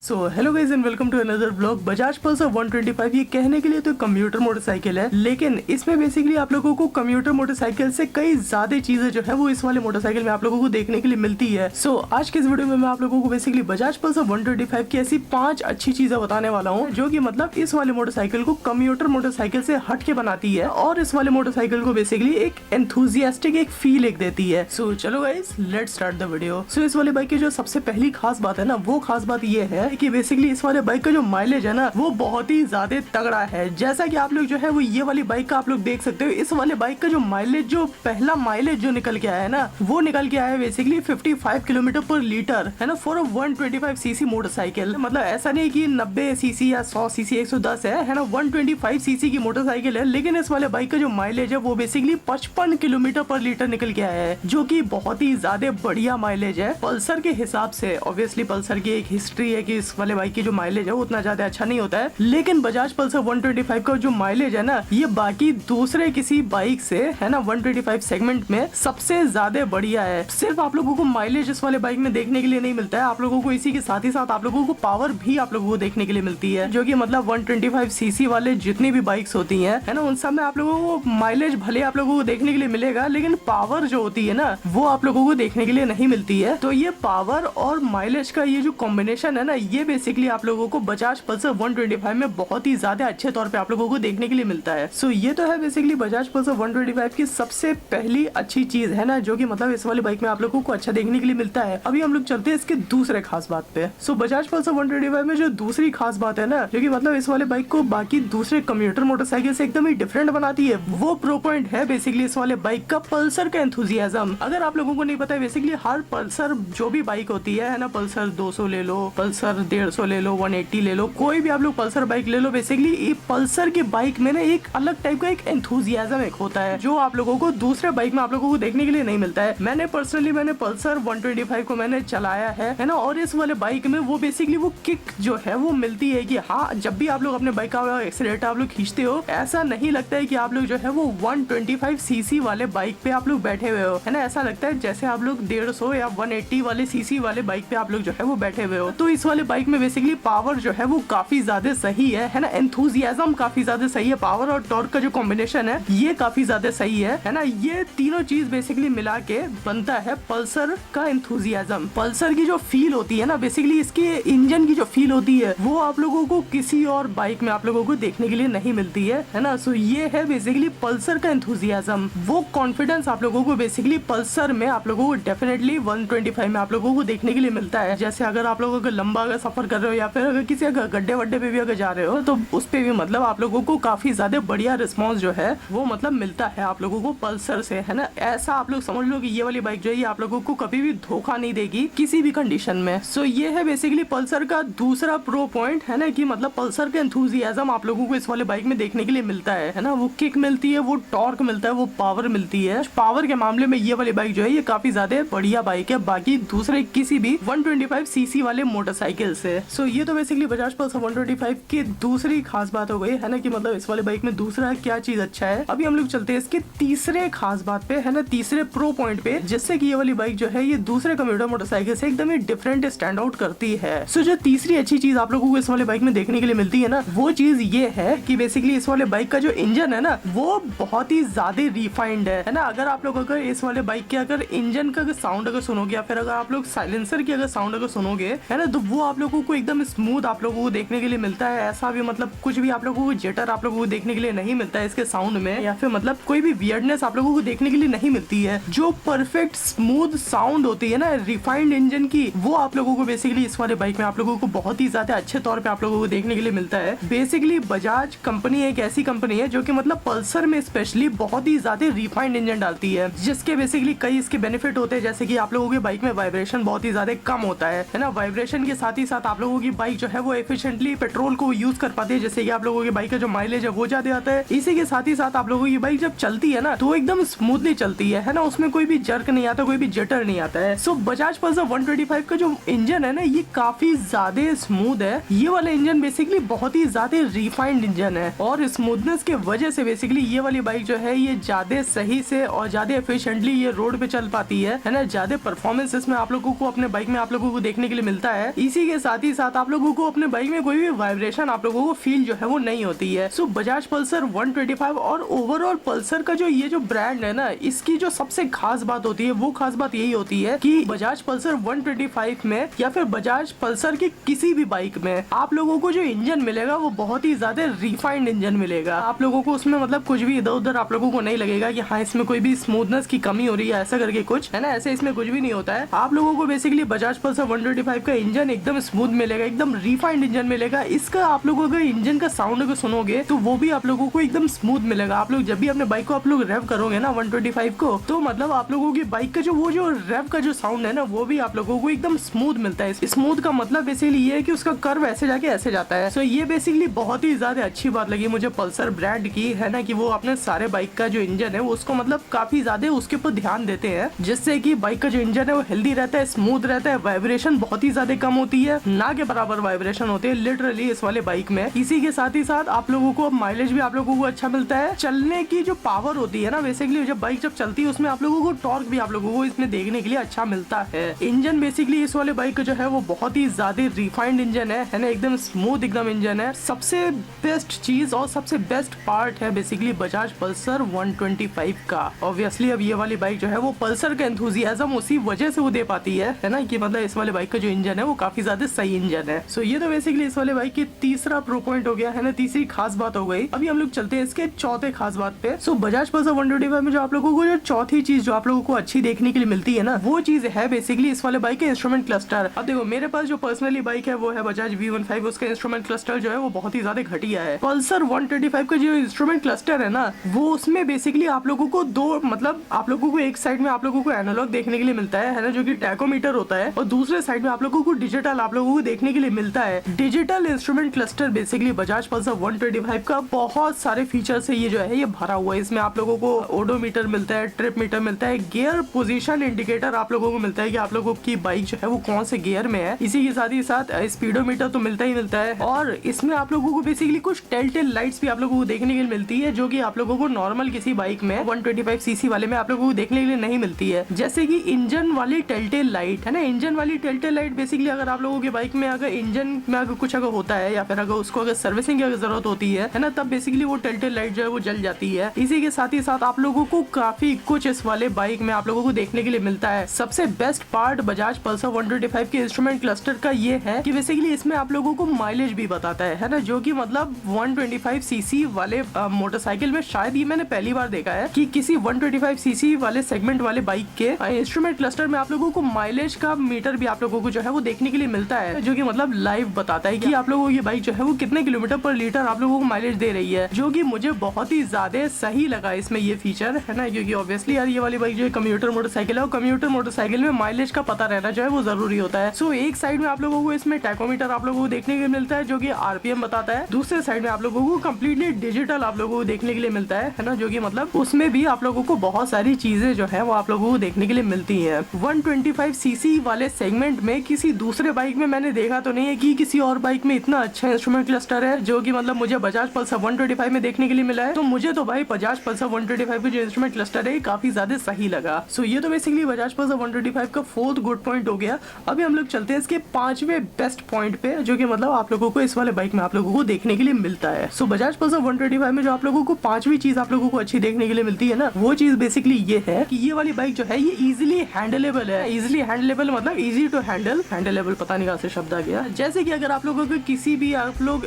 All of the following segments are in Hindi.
So hello guys and welcome to another blog. Bajaj Pulsar 125 ये कहने के लिए तो कम्यूटर मोटरसाइकिल है, लेकिन इसमें बेसिकली आप लोगों को कम्यूटर मोटरसाइकिल से कई ज्यादा चीजें जो है वो इस वाले मोटरसाइकिल में आप लोगों को देखने के लिए मिलती है। सो आज के इस वीडियो में मैं आप लोगों को बेसिकली बजाज पल्सर 125 की ऐसी 5 अच्छी चीजें बताने वाला हूँ जो कि मतलब इस वाले मोटरसाइकिल को कम्यूटर मोटरसाइकिल से हट के बनाती है और इस वाले मोटरसाइकिल को बेसिकली एक एंथुजियास्टिक एक फील एक देती है। सो चलो guys let's start the video. So इस वाले बाइक की जो सबसे पहली खास बात है ना, वो खास बात ये है कि बेसिकली इस वाले बाइक का जो माइलेज है ना वो बहुत ही ज्यादा तगड़ा है। जैसा कि आप लोग जो है वो ये वाली बाइक का आप लोग देख सकते हो, इस वाले बाइक का जो माइलेज जो पहला माइलेज जो निकल के आया है ना वो निकल के आया है बेसिकली 55 किलोमीटर पर लीटर है ना, फॉर 125 सीसी मोटरसाइकिल। मतलब ऐसा नहीं कि 90 सीसी या 100 सीसी 110 है ना, 125 सीसी की मोटरसाइकिल है, लेकिन इस वाले बाइक का जो माइलेज है वो बेसिकली 55 किलोमीटर पर लीटर निकल के आया है, जो कि बहुत ही ज्यादा बढ़िया माइलेज है पल्सर के हिसाब से। ऑब्वियसली पल्सर की एक हिस्ट्री है कि इस वाले बाइक की जो माइलेज है वो उतना ज्यादा अच्छा नहीं होता है, लेकिन बजाज पल्सर 125 का जो माइलेज है ना ये बाकी दूसरे किसी बाइक से है ना 125 सेगमेंट में सबसे ज्यादा बढ़िया है। सिर्फ आप लोगों को माइलेज इस वाले बाइक में देखने के लिए नहीं मिलता है, आप लोगों को इसी के साथ ही साथ आप लोगों को पावर भी आप लोगों को देखने के लिए मिलती है, जो कि मतलब 125 सीसी वाले जितनी भी बाइक्स होती हैं है ना उन सब में आप लोगों को माइलेज भले आप लोगों को देखने के लिए मिलेगा, लेकिन पावर जो होती है ना वो आप लोगों को देखने के लिए नहीं मिलती है। तो ये पावर और माइलेज का ये जो कॉम्बिनेशन है ना ये बेसिकली आप लोगों को बजाज पल्सर 125 में बहुत ही ज्यादा अच्छे तौर पे आप लोगों को देखने के लिए मिलता है। सो ये तो है बेसिकली बजाज पल्सर 125 की सबसे पहली अच्छी चीज है ना, जो कि मतलब इस वाली बाइक में आप लोगों को अच्छा देखने के लिए मिलता है। अभी हम लोग चलते हैं इसके दूसरे खास बात पे। सो बजाज पल्सर 125 में जो दूसरी खास बात है ना, जो कि मतलब इस वाले बाइक को बाकी दूसरे कम्यूटर मोटरसाइकिल से एकदम ही डिफरेंट बनाती है, वो प्रो पॉइंट है बेसिकली इस वाले बाइक का पल्सर का एंथुजियाज्म। अगर आप लोगों को नहीं पता है बेसिकली हर पल्सर जो भी बाइक होती है ना, पल्सर 200 ले लो, पल्सर 150 ले लो, 180 ले लो, कोई भी आप लोग पल्सर बाइक ले लो, बेसिकली पल्सर की बाइक में ना एक अलग टाइप का एक एंथुजियाज्म एक होता है जो आप लोगों को दूसरे बाइक में आप लोगों को देखने के लिए नहीं मिलता है। मैंने पर्सनली पल्सर 125 को मैंने चलाया है ना, और इस वाले बाइक में वो बेसिकली वो किक जो है वो मिलती है कि हाँ जब भी आप लोग अपने बाइक का एक्सीलरेटर आप लोग खींचते हो ऐसा नहीं लगता है कि आप लोग जो है वो 125 सीसी वाले बाइक पे आप लोग बैठे हुए हो, है ना, ऐसा लगता है जैसे आप लोग 150 या 180 वाले सीसी वाले बाइक पे आप लोग जो है वो बैठे हुए हो। तो इस वाले बाइक में बेसिकली पावर जो है वो काफी ज्यादा सही है ना, एंथुजियाज्म काफी ज्यादा सही है, पावर और टॉर्क का जो कॉम्बिनेशन है ये काफी ज्यादा सही है ना, ये तीनों चीज बेसिकली मिला के बनता है पल्सर का एंथुजियाज्म। पल्सर की जो फील होती है ना बेसिकली इसके इंजन की जो फील होती है वो आप लोगों को किसी और बाइक में आप लोगों को देखने के लिए नहीं मिलती है ना। सो ये है बेसिकली पल्सर का एंथुजियाज्म, वो कॉन्फिडेंस आप लोगों को बेसिकली पल्सर में आप लोगों को डेफिनेटली 125 में आप लोगों को देखने के लिए मिलता है। जैसे अगर आप लोगों को लंबा अगर सफर कर रहे हो या फिर अगर किसी गड्ढे वड्डे पे भी अगर जा रहे हो तो उस पे भी मतलब आप लोगों को काफी ज्यादा बढ़िया रिस्पॉन्स जो है वो मतलब मिलता है आप लोगों को पल्सर से, है ना। ऐसा आप लोग समझ लो कि ये वाली बाइक जो है ये आप लोगों को कभी भी धोखा नहीं देगी किसी भी कंडीशन में। सो ये है बेसिकली पल्सर का दूसरा प्रो पॉइंट, है ना, कि मतलब पल्सर के एंथुजियाज्म आप लोगों को इस वाले बाइक में देखने के लिए मिलता है ना, वो किक मिलती है, वो टॉर्क मिलता है, वो पावर मिलती है। पावर के मामले में ये वाली बाइक जो है ये काफी ज्यादा बढ़िया बाइक है बाकी दूसरे किसी भी 125 सीसी वाले मोटरसाइकिल से। सो ये तो बेसिकली बजाज पल्सर 125 की दूसरी खास बात हो गई, है ना, कि मतलब इस वाले बाइक में दूसरा क्या चीज अच्छा है। अभी हम लोग चलते हैं इसके तीसरे खास बात पे, है ना, तीसरे प्रो पॉइंट पे, जिससे कि ये वाली बाइक जो है ये दूसरे कम्यूटर मोटरसाइकिल से एकदम ही डिफरेंट स्टैंड आउट करती है। सो जो तीसरी अच्छी चीज आप लोगों को इस वाले बाइक में देखने के लिए मिलती है ना वो चीज ये है कि बेसिकली इस वाले बाइक का जो इंजन है ना वो बहुत ही ज्यादा रिफाइंड है ना। अगर आप लोग अगर इस वाले बाइक के अगर इंजन का साउंड अगर सुनोगे या फिर अगर आप लोग साइलेंसर की अगर साउंड अगर सुनोगे, है ना, तो वो आप लोगों को एकदम स्मूथ आप लोगों को देखने के लिए मिलता है। ऐसा भी मतलब कुछ भी आप लोगों को जेटर आप लोगों को देखने के लिए नहीं मिलता है इसके साउंड में, या फिर मतलब कोई भी वियर्डनेस आप लोगों को देखने के लिए नहीं मिलती है। जो परफेक्ट स्मूथ साउंड होती है ना रिफाइंड इंजन की, वो आप लोगों को बेसिकली इस वाले बाइक में आप लोगों को बहुत ही ज्यादा अच्छे तौर पे आप लोगों को देखने के लिए मिलता है। बेसिकली बजाज कंपनी एक ऐसी कंपनी है जो कि मतलब पल्सर में स्पेशली बहुत ही ज्यादा रिफाइंड इंजन डालती है, जिसके बेसिकली कई इसके बेनिफिट होते हैं, जैसे कि आप लोगों की बाइक में वाइब्रेशन बहुत ही ज्यादा कम होता है ना। वाइब्रेशन के साथ ही साथ आप लोगों की बाइक जो है वो एफिशिएंटली पेट्रोल को यूज कर पाती है, जैसे कि आप लोगों की बाइक का जो माइलेज है वो ज्यादा आता है। इसी के साथ ही साथ आप लोगों की बाइक जब चलती है ना तो एकदम स्मूथली चलती है ना, उसमें कोई भी जर्क नहीं आता, कोई भी जटर नहीं आता है। सो बजाज पल्सर 125 का जो इंजन है ना ये काफी ज्यादा स्मूथ है। ये वाला इंजन बेसिकली बहुत ही ज्यादा रिफाइंड इंजन है और स्मूथनेस के वजह से बेसिकली ये वाली बाइक जो है ये ज्यादा सही से और ज्यादा एफिशिएंटली ये रोड पे चल पाती है ना। ज्यादा परफॉर्मेंस इसमें आप लोगों को अपने बाइक में आप लोगों को देखने के लिए मिलता है। इसी के के साथ ही साथ आप लोगों को अपने बाइक में कोई भी वाइब्रेशन आप लोगों को फील जो है वो नहीं होती है। सो बजाज पल्सर 125 और ओवरऑल पल्सर का जो ये जो ब्रांड है ना, इसकी जो सबसे खास बात होती है वो खास बात यही होती है कि बजाज पल्सर 125 में या फिर बजाज पल्सर की किसी भी बाइक में आप लोगों को जो इंजन मिलेगा वो बहुत ही ज्यादा रिफाइंड इंजन मिलेगा। आप लोगों को उसमें मतलब कुछ भी इधर उधर आप लोगों को नहीं लगेगा कि हाँ इसमें कोई भी स्मूथनेस की कमी हो रही है ऐसा करके कुछ है ना, ऐसे इसमें कुछ भी नहीं होता है। आप लोगों को बेसिकली बजाज पल्सर 125 का इंजन एकदम स्मूथ मिलेगा, एकदम रिफाइंड इंजन मिलेगा। इसका आप लोगों का इंजन का साउंड अगर सुनोगे तो वो भी आप लोगों को एकदम स्मूथ मिलेगा। आप लोग जब भी अपने बाइक को आप लोग रेव करोगे ना 125 को, तो मतलब आप लोगों की बाइक का जो वो जो रेव का जो साउंड है ना वो भी आप लोगों को एकदम स्मूथ मिलता है। स्मूथ का मतलब बेसिकली ये है कि उसका कर्व ऐसे जाके ऐसे जाता है। सो ये बेसिकली बहुत ही ज्यादा अच्छी बात लगी मुझे पल्सर ब्रांड की, है ना, कि वो अपने सारे बाइक का जो इंजन है वो उसको मतलब काफी ज्यादा उसके ऊपर ध्यान देते हैं, जिससे कि बाइक का जो इंजन है वो हेल्दी रहता है, स्मूथ रहता है, वाइब्रेशन बहुत ही ज्यादा कम होती है, ना के बराबर वाइब्रेशन होती है लिटरली इस वाले बाइक में। इसी के साथ ही साथ आप लोगों को माइलेज भी आप लोगों को अच्छा मिलता है। चलने की जो पावर होती है ना बेसिकली जब बाइक जब चलती है उसमें आप लोगों को टॉर्क भी आप लोगों को इसमें देखने के लिए अच्छा मिलता है। इंजन बेसिकली इस वाले बाइक का जो है वो बहुत ही ज्यादा रिफाइंड इंजन है ना, एकदम स्मूथ एकदम इंजन है। सबसे बेस्ट चीज और सबसे बेस्ट पार्ट है बेसिकली बजाज पल्सर 125 का। ऑब्वियसली अब ये वाली बाइक जो है वो पल्सर का एंथुजियाज्म उसी वजह से वो दे पाती है ना, कि मतलब इस वाले बाइक का जो इंजन है वो काफी ज्यादा सही इंजन है। सो ये तो बेसिकली इस वाले बाइक की तीसरा प्रो पॉइंट हो गया है ना, तीसरी खास बात हो गई। अभी हम लोग चलते हैं इसके चौथे खास बात पे। सो बजाज पल्सर 125 में जो आप लोगों को जो चौथी चीज जो आप लोगों को अच्छी देखने के लिए मिलती है ना, वो चीज है बेसिकली इस वाले बाइक के इंस्ट्रूमेंट क्लस्टर। अब देखो मेरे पास जो पर्सनली बाइक है वो है बजाज V15, उसका इंस्ट्रूमेंट क्लस्टर जो है वो बहुत ही ज्यादा घटिया है। पल्सर 125 का जो इंस्ट्रूमेंट क्लस्टर है ना वो उसमें बेसिकली आप लोगों को दो मतलब आप लोगों को एक साइड में आप लोगों को एनालॉग देखने के लिए मिलता है ना, जो कि टैकोमीटर होता है, और दूसरे साइड में आप लोगों को डिजिटल आप लोगों को देखने के लिए मिलता है। Digital instrument cluster basically Bajaj Pulsar 125 का बहुत सारे फीचर से ये जो है ये भरा हुआ है। इसमें आप लोगों को ओडोमीटर मिलता है, ट्रिप मीटर मिलता है, गियर पोजीशन इंडिकेटर आप लोगों को मिलता है कि आप लोगों की बाइक जो है वो कौन से गियर में है। इसी के साथ ही साथ स्पीडोमीटर तो मिलता ही मिलता है, और इसमें आप लोगों को बेसिकली कुछ टेल लाइट्स भी आप लोगों को देखने के लिए मिलती है, जो कि आप लोगों को नॉर्मल किसी बाइक में 125 सीसी वाले में आप लोगों को देखने के लिए नहीं मिलती है। जैसे कि इंजन वाली टेल लाइट है ना, इंजन वाली टेल लाइट बेसिकली अगर आप लोगों की बाइक में अगर इंजन में अगर कुछ अगर होता है या फिर अगर उसको अगर सर्विसिंग की अगर जरूरत होती है ना, तब बेसिकली वो टेल लाइट जो है वो जल जाती है। इसी के साथ ही साथ आप लोगों को काफी कुछ इस वाले बाइक में आप लोगों को देखने के लिए मिलता है। सबसे बेस्ट पार्ट बजाज पल्सर 125 के इंस्ट्रूमेंट क्लस्टर का ये है कि बेसिकली इसमें आप लोगों को माइलेज भी बताता है ना, जो कि मतलब 125 सीसी वाले मोटरसाइकिल में शायद ये मैंने पहली बार देखा है कि किसी 125 सीसी वाले सेगमेंट वाले बाइक के इंस्ट्रूमेंट क्लस्टर में आप लोगों को माइलेज का मीटर भी आप लोगों को जो है वो देखने के लिए मिलता है, जो कि मतलब लाइव बताता है कि आप लोगों की बाइक जो है वो कितने किलोमीटर पर लीटर आप लोगों को माइलेज दे रही है, जो कि मुझे बहुत ही ज्यादा सही लगा इसमें ये फीचर, है ना, क्योंकि ऑब्वियसली यार ये वाली बाइक जो है कम्यूटर मोटरसाइकिल है, और कम्यूटर मोटरसाइकिल में माइलेज का पता रहना जो है वो जरूरी होता है। सो एक साइड में आप लोगों को इसमें टैकोमीटर आप लोगों को देखने के लिए मिलता है जो कि आरपीएम बताता है, दूसरे साइड में आप लोगों को कम्प्लीटली डिजिटल आप लोगों को देखने के लिए मिलता है ना, जो कि मतलब उसमें भी आप लोगों को बहुत सारी चीजें जो है वो आप लोगों को देखने के लिए मिलती है। 125 सीसी वाले सेगमेंट में किसी दूसरे बाइक में मैंने देखा तो नहीं है कि किसी और बाइक में इतना अच्छा इंस्ट्रूमेंट क्लस्टर है, जो कि मतलब मुझे बजाज पल्सर 125 में देखने के लिए मिला है। तो मुझे तो भाई बजाज पल्सर 125 का जो इंस्ट्रूमेंट क्लस्टर है काफी ज्यादा सही लगा। सो ये तो बेसिकली बजाज पल्सर 125 का फोर्थ गुड पॉइंट हो गया। अभी हम लोग चलते हैं इसके पांचवें बेस्ट पॉइंट पे, जो कि मतलब आप लोगों को इस वाले बाइक में आप लोगों को देखने के लिए मिलता है। सो बजाज पल्सर 125 में जो आप लोगों को पांचवी चीज आप लोगों को अच्छी देखने के लिए मिलती है ना, वो चीज बेसिकली ये है कि ये वाली बाइक जो है ये इजीली हैंडलेबल है। इजीली हैंडलेबल मतलब इजी टू हैंडल, हैंडलेबल पता नहीं कहाँ से शब्द आ गया। जैसे कि अगर आप लोगों को किसी भी आप लोग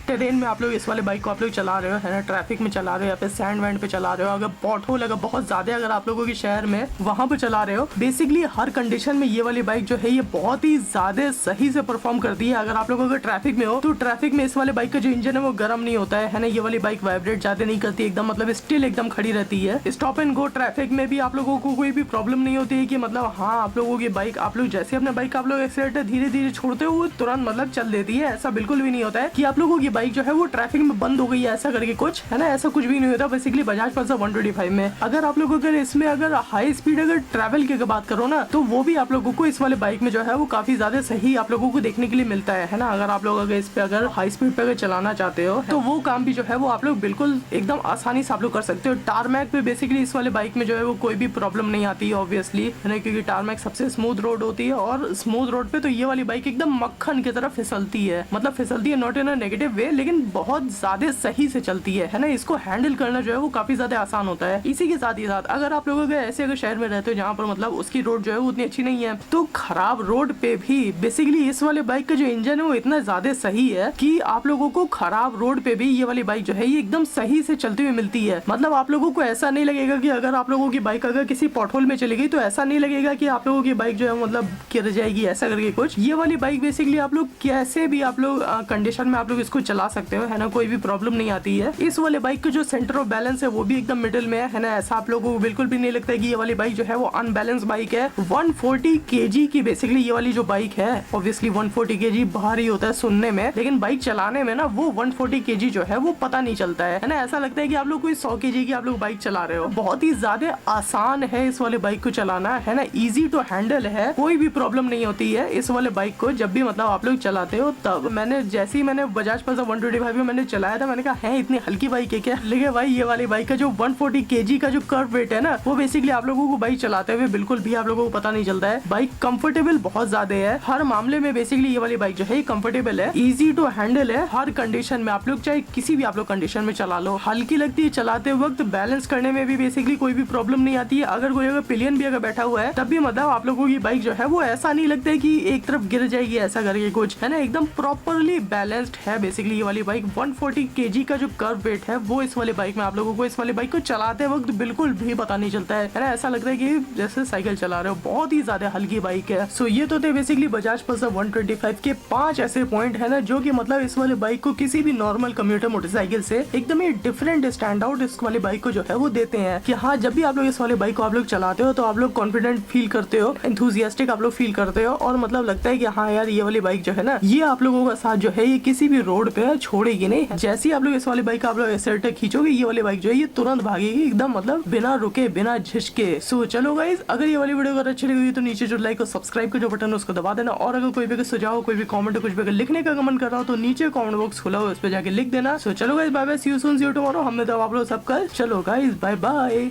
टेरेन में आप लोग इस वाले बाइक को आप लोग चला रहे हो, है ना, ट्रैफिक में चला रहे हो या फिर सैंड वैंड पे चला रहे हो, अगर पॉटहोल अगर बहुत ज्यादा अगर आप लोगों के शहर में वहां पे चला रहे हो, बेसिकली हर कंडीशन में ये वाली बाइक जो है ये बहुत ही ज्यादा सही से परफॉर्म करती है। अगर आप लोग अगर ट्रैफिक में हो तो ट्रैफिक में इस वाले बाइक का जो इंजन है वो गर्म नहीं होता है ना, ये वाली बाइक वाइब्रेट ज्यादा नहीं करती, एकदम मतलब स्टिल एकदम खड़ी रहती है। स्टॉप एंड गो ट्रैफिक में भी आप लोगों को कोई भी प्रॉब्लम नहीं होती है कि मतलब हाँ आप लोगों की बाइक आप लोग जैसे अपने बाइक आप लोग एक्सीलेटर धीरे धीरे छोड़ते हो तुरंत मतलब चल देती है। ऐसा बिल्कुल भी नहीं होता है कि आप लोगों की बाइक जो है वो ट्रैफिक में बंद हो गई है ऐसा करके कुछ, है ना, ऐसा कुछ भी नहीं होता बेसिकली बजाज पल्सर 125 में। अगर आप लोग अगर इसमें अगर हाई स्पीड अगर ट्रैवल की बात करो ना, तो वो भी आप लोगों को इस वाले बाइक में जो है वो काफी ज्यादा सही आप लोगों को देखने के लिए मिलता है ना। अगर आप लोग अगर इस पे अगर हाई स्पीड पे अगर चलाना चाहते हो तो वो काम भी जो है वो आप लोग बिल्कुल एकदम आसानी से आप लोग कर सकते हो। टारमैक पे बेसिकली इस वाले बाइक में जो है वो कोई भी प्रॉब्लम नहीं आती है ऑब्वियसली, है ना, क्योंकि टारमैक सबसे स्मूथ रोड होती है, और स्मूथ रोड पे तो ये वाली बाइक एकदम मक्खन की तरह फिसलती है, मतलब फिसलती है not in a negative way, लेकिन बहुत ज्यादा सही से चलती है ना। इसको हैंडल करना जो है वो काफी ज्यादा आसान होता है। इसी के साथ ही साथ अगर आप लोग ऐसे अगर शहर में रहते हो जहाँ पर मतलब उसकी रोड जो है वो उतनी अच्छी नहीं है, तो खराब रोड पे भी बेसिकली इस वाले बाइक का जो इंजन है वो इतना ज्यादा सही है कि आप लोगों को खराब रोड पे भी ये वाली बाइक जो है ये एकदम सही से चलती हुई मिलती है। मतलब आप लोगों को ऐसा नहीं लगेगा कि अगर आप लोगों की बाइक अगर किसी पॉटहोल में चली गई तो ऐसा नहीं लगेगा कि आप लोगों की बाइक जो है मतलब गिर जाएगी ऐसा करके कुछ। ये वाली बाइक बेसिकली आप लोग कैसे भी आप लोग कंडीशन में आप लोग इसको चला सकते हो, है ना, कोई भी प्रॉब्लम नहीं आती है। इस वाले बाइक का जो सेंटर ऑफ बैलेंस है वो भी एकदम मिडिल में है ना। ऐसा आप लोगों को बिल्कुल भी नहीं लगता है कि ये वाली बाइक जो है वो अनबैलेंस बाइक है। 140 kg की बेसिकली ये वाली जो बाइक है, ऑब्वियसली 140 kg भारी होता है सुनने में, लेकिन बाइक चलाने में ना वो 140 kg जो है वो पता नहीं चलता है ना। ऐसा लगता है कि आप लोग कोई 100 kg की आप लोग बाइक चला रहे हो। बहुत ही ज्यादा आसान है इस वाले बाइक को चलाना, है ना, इजी टू हैंडल है, कोई भी प्रॉब्लम नहीं होती है इस वाले बाइक को जब भी मतलब आप लोग चलाते हो। तब जैसे ही मैंने बजाज पल्सर 125 में मैंने चलाया था, मैंने कहा है इतनी हल्की बाइक है क्या, लेकिन भाई ये वाली बाइक का जो 140 kg का जो कर्व वेट है ना, वो बेसिकली आप लोगों को बाइक चलाते हुए बिल्कुल भी आप लोगों को पता नहीं चलता है। बाइक कंफर्टेबल बहुत ज्यादा है हर मामले में। बेसिकली ये वाली बाइक जो है कंफर्टेबल है, इजी टू हैंडल है हर कंडीशन में। आप लोग चाहे किसी भी आप लोग कंडीशन में चला लो, हल्की लगती है चलाते वक्त, बैलेंस करने में भी बेसिकली कोई भी प्रॉब्लम नहीं आती है। अगर कोई अगर पिलियन भी अगर बैठा हुआ है तब भी मतलब आप लोगों की बाइक जो है वो ऐसा नहीं लगता है कि एक तरफ गिर जाएगी ऐसा करके कुछ, है ना, एकदम प्रॉपरली बैलेंस्ड है बेसिकली ये वाली बाइक। 140 kg का जो कर्व वेट है वो इस वाली बाइक में आप लोगों को इस वाली बाइक को चलाते वक्त बिल्कुल भी पता नहीं चलता है ना। ऐसा लगता है कि जैसे साइकिल चला रहे हो, बहुत ही ज्यादा हल्की बाइक है। सो ये तो थे बेसिकली बजाज पल्सर 125 के 5 ऐसे पॉइंट है ना जो कि मतलब इस वाले बाइक को किसी भी नॉर्मल कम्यूटर मोटरसाइकिल से एकदम ही डिफरेंट स्टैंड आउट इस वाली बाइक को जो है वो देते हैं कि हाँ, जब भी आप लोग इस वाले बाइक को आप लोग चलाते हो तो आप लोग कॉन्फिडेंट फील करते हो, एंथुसियास्टिक आप लोग फील करते हो, और मतलब लगता है कि हाँ यार ये वाली बाइक जो है ना ये आप लोगों का साथ जो है ये किसी भी रोड पे छोड़ेगी नहीं। जैसे ही आप लोग इस वाली बाइक का आप लोग एक्सेलेरेटर खींचोगे, ये वाली बाइक जो है ये तुरंत भागेगी एकदम, मतलब बिना रुके बिना झिझके। सो चलो गाइस, अगर ये वाली वीडियो अगर अच्छी लगी तो नीचे जो लाइक और सब्सक्राइब का जो बटन है उसको दबा देना, और अगर कोई भी सुझाव, कोई भी कमेंट, कुछ भी अगर लिखने का कमेंट कर रहा हो तो नीचे कमेंट बॉक्स खुला हो उस पर जाके लिख देना। सो चलो guys, bye bye, see you soon, see you tomorrow. हमने तो आप लोग सब कल, चलो गाइस बाय बाय।